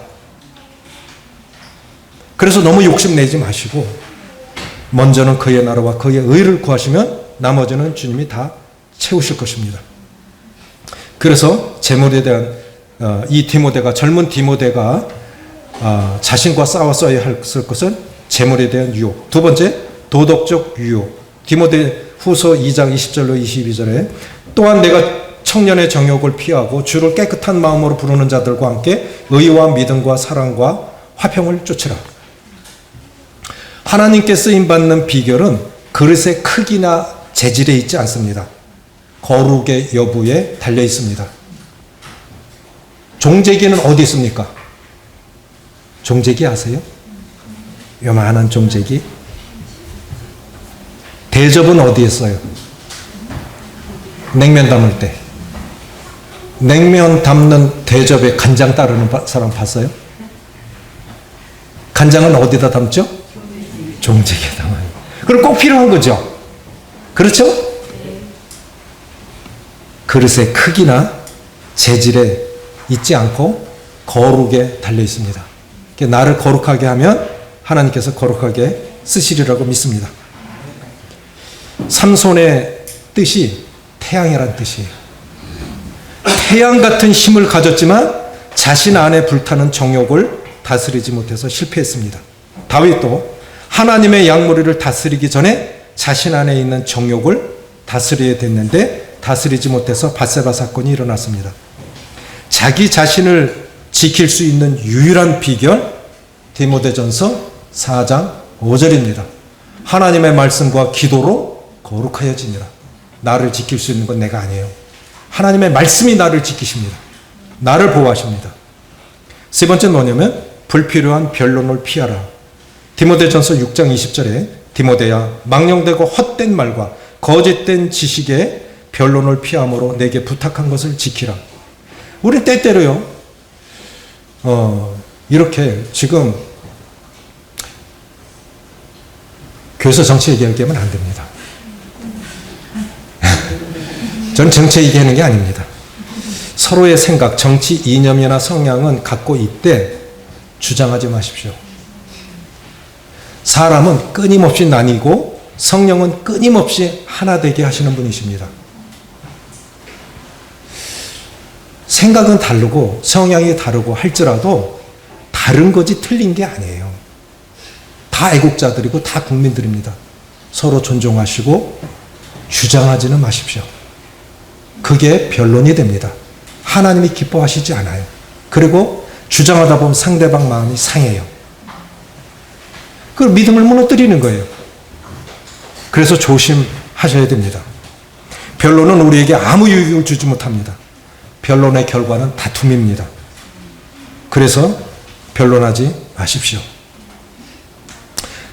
그래서 너무 욕심내지 마시고 먼저는 그의 나라와 그의 의를 구하시면 나머지는 주님이 다 채우실 것입니다. 그래서 재물에 대한 이 디모데가 젊은 디모데가 자신과 싸웠어야 했을 것은 재물에 대한 유혹. 두 번째, 도덕적 유혹. 디모데 후서 2장 20절로 22절에 또한 내가 청년의 정욕을 피하고 주를 깨끗한 마음으로 부르는 자들과 함께 의와 믿음과 사랑과 화평을 쫓으라. 하나님께 쓰임받는 비결은 그릇의 크기나 재질에 있지 않습니다. 거룩의 여부에 달려 있습니다. 종재기는 어디 있습니까? 종재기 아세요? 요만한 종재기. 대접은 어디에 써요? 냉면 담을 때. 냉면 담는 대접에 간장 따르는 사람 봤어요? 간장은 어디다 담죠? 종재기에 담아요. 그럼 꼭 필요한 거죠. 그렇죠? 그릇의 크기나 재질에 있지 않고 거룩에 달려 있습니다. 나를 거룩하게 하면 하나님께서 거룩하게 쓰시리라고 믿습니다. 삼손의 뜻이 태양이란 뜻이에요. 태양 같은 힘을 가졌지만 자신 안에 불타는 정욕을 다스리지 못해서 실패했습니다. 다윗도 하나님의 양무리를 다스리기 전에 자신 안에 있는 정욕을 다스려야 됐는데 다스리지 못해서 밧세바 사건이 일어났습니다. 자기 자신을 지킬 수 있는 유일한 비결, 디모데전서 4장 5절입니다. 하나님의 말씀과 기도로 거룩하여지니라. 나를 지킬 수 있는 건 내가 아니에요. 하나님의 말씀이 나를 지키십니다. 나를 보호하십니다. 세 번째는 뭐냐면 불필요한 변론을 피하라. 디모데전서 6장 20절에 디모데야, 망령되고 헛된 말과 거짓된 지식에 변론을 피함으로 내게 부탁한 것을 지키라. 우리 때때로요, 이렇게 지금 교회에서 정치 얘기하면 안 됩니다. 전 정치 얘기하는 게 아닙니다. 서로의 생각, 정치 이념이나 성향은 갖고 있되 주장하지 마십시오. 사람은 끊임없이 나뉘고 성령은 끊임없이 하나 되게 하시는 분이십니다. 생각은 다르고 성향이 다르고 할지라도 다른 거지 틀린 게 아니에요. 다 애국자들이고 다 국민들입니다. 서로 존중하시고 주장하지는 마십시오. 그게 변론이 됩니다. 하나님이 기뻐하시지 않아요. 그리고 주장하다 보면 상대방 마음이 상해요. 그 믿음을 무너뜨리는 거예요. 그래서 조심하셔야 됩니다. 변론은 우리에게 아무 유익을 주지 못합니다. 변론의 결과는 다툼입니다. 그래서 변론하지 마십시오.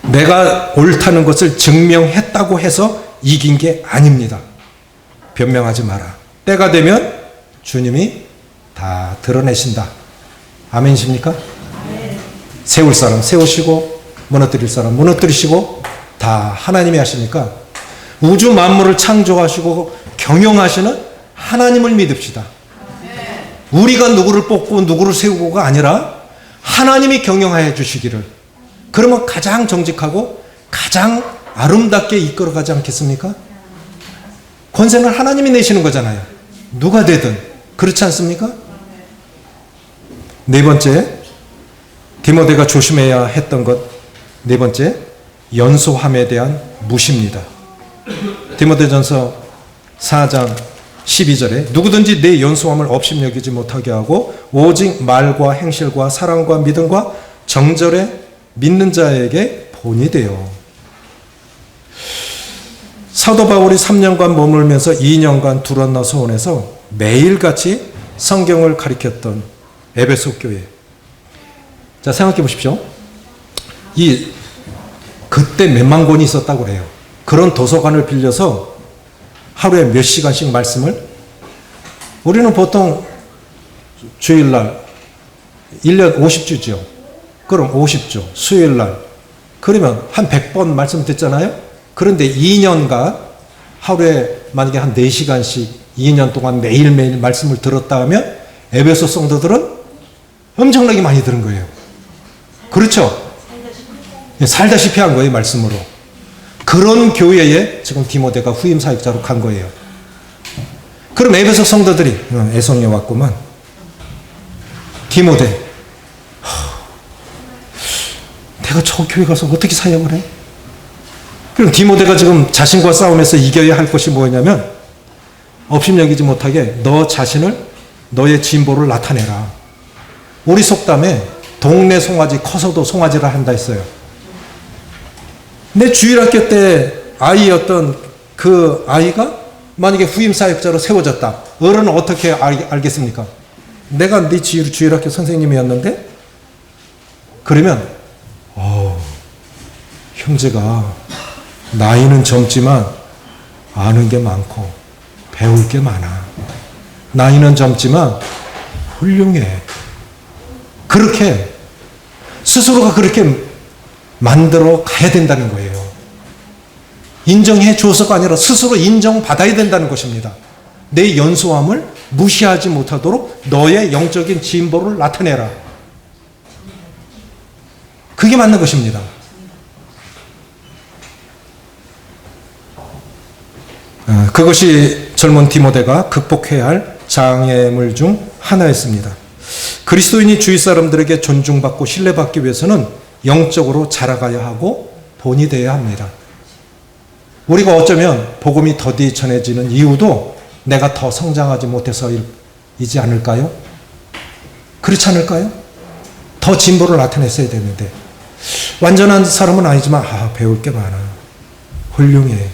내가 옳다는 것을 증명했다고 해서 이긴 게 아닙니다. 변명하지 마라. 때가 되면 주님이 다 드러내신다. 아멘이십니까? 세울 사람 세우시고 무너뜨릴 사람 무너뜨리시고 다 하나님이 하시니까 우주 만물을 창조하시고 경영하시는 하나님을 믿읍시다. 우리가 누구를 뽑고 누구를 세우고가 아니라 하나님이 경영하여 주시기를. 그러면 가장 정직하고 가장 아름답게 이끌어가지 않겠습니까? 권세는 하나님이 내시는 거잖아요. 누가 되든. 그렇지 않습니까? 네 번째, 디모데가 조심해야 했던 것, 네 번째, 연소함에 대한 무시입니다. 디모데전서 4장 12절에 누구든지 내 연소함을 업신여기지 못하게 하고 오직 말과 행실과 사랑과 믿음과 정절에 믿는 자에게 본이 되어. 사도 바울이 3년간 머물면서 2년간 두란노 소원에서 매일같이 성경을 가르쳤던 에베소 교회. 자, 생각해 보십시오. 그때 몇만 권이 있었다고 그래요. 그런 도서관을 빌려서 하루에 몇 시간씩 말씀을, 우리는 보통 주일날 1년 50주죠. 그럼 50주 수요일날 그러면 한 100번 말씀 듣잖아요. 그런데 2년간 하루에 만약에 한 4시간씩 2년 동안 매일매일 말씀을 들었다 하면 에베소 성도들은 엄청나게 많이 들은 거예요. 그렇죠? 살다시피 한 거예요, 말씀으로. 그런 교회에 지금 디모데가 후임 사역자로 간 거예요. 그럼 에베소 성도들이 애송해 왔구만. 디모데, 내가 저 교회 가서 어떻게 사역을 해? 그럼 디모데가 지금 자신과 싸움에서 이겨야 할 것이 뭐냐면 업신여기지 못하게 너 자신을, 너의 진보를 나타내라. 우리 속담에 동네 송아지 커서도 송아지라 한다 했어요. 내 주일학교 때 아이였던 그 아이가 만약에 후임 사역자로 세워졌다. 어른은 어떻게 알겠습니까? 내가 네 주일학교 선생님이었는데? 그러면 형제가 나이는 젊지만 아는 게 많고 배울 게 많아. 나이는 젊지만 훌륭해. 그렇게 스스로가 그렇게 만들어 가야 된다는 거예요. 인정해 줘서가 아니라 스스로 인정받아야 된다는 것입니다. 내 연소함을 무시하지 못하도록 너의 영적인 진보를 나타내라. 그게 맞는 것입니다. 그것이 젊은 디모데가 극복해야 할 장애물 중 하나였습니다. 그리스도인이 주위 사람들에게 존중받고 신뢰받기 위해서는 영적으로 자라가야 하고 본이 되어야 합니다. 우리가 어쩌면 복음이 더디 전해지는 이유도 내가 더 성장하지 못해서이지 않을까요? 그렇지 않을까요? 더 진보를 나타냈어야 되는데 완전한 사람은 아니지만 배울 게 많아. 훌륭해.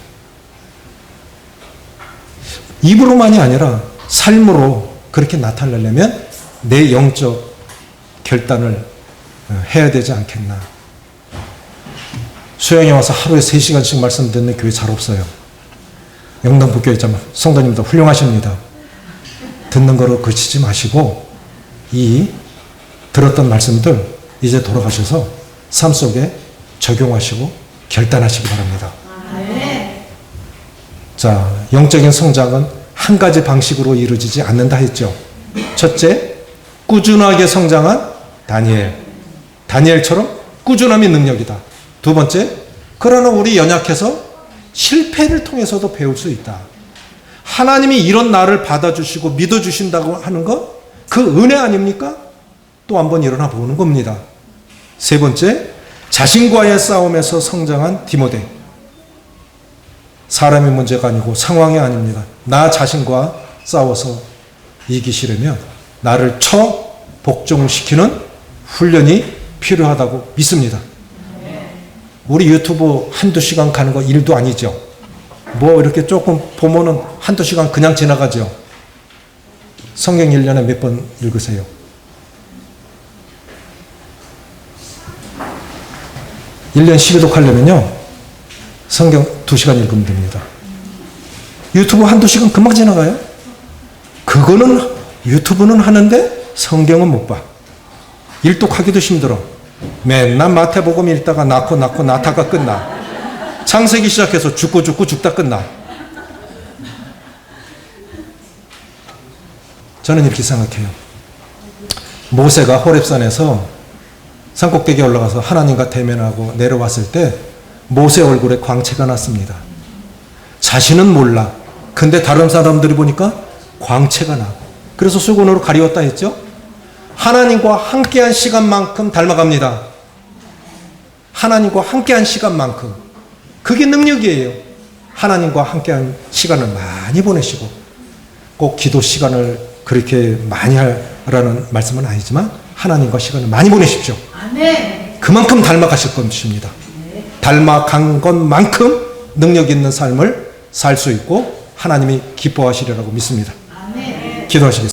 입으로만이 아니라 삶으로 그렇게 나타내려면 내 영적 결단을 해야 되지 않겠나. 수영에 와서 하루에 3시간씩 말씀 듣는 교회 잘 없어요. 영등포교회 성도님도 훌륭하십니다. 듣는 거로 그치지 마시고 이 들었던 말씀들 이제 돌아가셔서 삶 속에 적용하시고 결단하시기 바랍니다. 자, 영적인 성장은 한 가지 방식으로 이루어지지 않는다 했죠. 첫째, 꾸준하게 성장한 다니엘처럼 꾸준함이 능력이다. 두 번째, 그러나 우리 연약해서 실패를 통해서도 배울 수 있다. 하나님이 이런 나를 받아주시고 믿어주신다고 하는 거, 그 은혜 아닙니까? 또 한 번 일어나 보는 겁니다. 세 번째, 자신과의 싸움에서 성장한 디모데. 사람의 문제가 아니고 상황이 아닙니다. 나 자신과 싸워서 이기시려면 나를 복종시키는 훈련이 필요하다고 믿습니다. 우리 유튜브 한두 시간 가는 거 일도 아니죠. 뭐 이렇게 조금 보면은 한두 시간 그냥 지나가죠. 성경 1년에 몇 번 읽으세요? (1년) 12독 하려면요 성경 2시간 읽으면 됩니다. 유튜브 한두 시간 금방 지나가요. 그거는 유튜브는 하는데 성경은 못 봐. 일독하기도 힘들어. 맨날 마태복음 읽다가 낳고 낳다가 끝나. 창세기 시작해서 죽고 죽다 끝나. 저는 이렇게 생각해요. 모세가 호렙산에서 산꼭대기에 올라가서 하나님과 대면하고 내려왔을 때 모세 얼굴에 광채가 났습니다. 자신은 몰라. 근데 다른 사람들이 보니까 광채가 나. 그래서 수건으로 가리웠다 했죠. 하나님과 함께한 시간만큼 닮아갑니다. 하나님과 함께한 시간만큼. 그게 능력이에요. 하나님과 함께한 시간을 많이 보내시고 꼭 기도 시간을 그렇게 많이 하라는 말씀은 아니지만 하나님과 시간을 많이 보내십시오. 그만큼 닮아가실 것입니다. 닮아간 것만큼 능력 있는 삶을 살 수 있고 하나님이 기뻐하시리라고 믿습니다. 기도하시겠습니다.